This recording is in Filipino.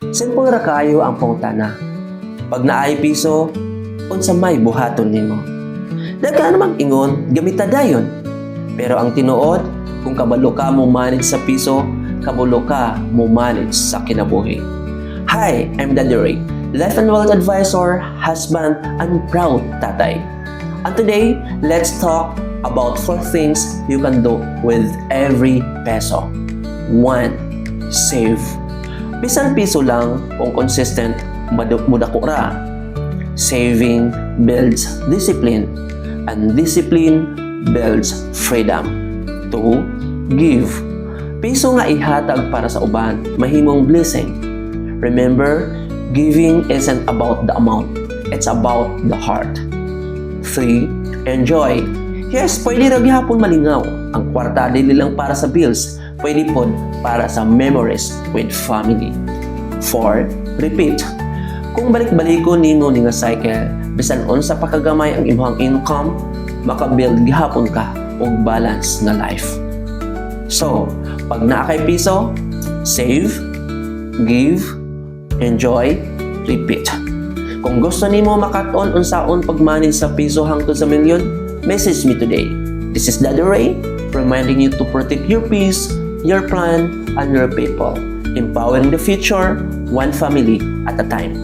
Simple ra kayo ang pangutana. Pag naay piso, unsa may buhaton nimo? Daghan namang ingon, gamita dayon. Pero ang tinuod, kung kabalo ka mo manage sa piso, kabalo ka mo manage sa kinabuhi. Hi, I'm Daddy Ray, Life and Wealth Advisor, husband, and proud tatay. And today, let's talk about 4 things you can do with every peso. 1. Save. Bisan piso lang kung consistent mudako ra. Saving builds discipline, and discipline builds freedom. 2. Give. Piso nga ihatag para sa uban, mahimong blessing. Remember, giving isn't about the amount, it's about the heart. 3. Enjoy. Yes, pwede ra gihapon malingaw. Ang kwarta dili lang para sa bills, pwede pod para sa memories with family. 4. Repeat. Kung balik-balikon nimo ni nga cycle, bisan unsa pa kagamay ang imong income, maka-build gihapon ka og balance na life. So, pag naa kay piso, save, give, enjoy, repeat. Kung gusto nimo makaton unsaon pag-manage sa piso hangtod sa milyon, message me today. This is Daddy Ray, reminding you to protect your peace, your plan, and your people. Empowering the future, one family at a time.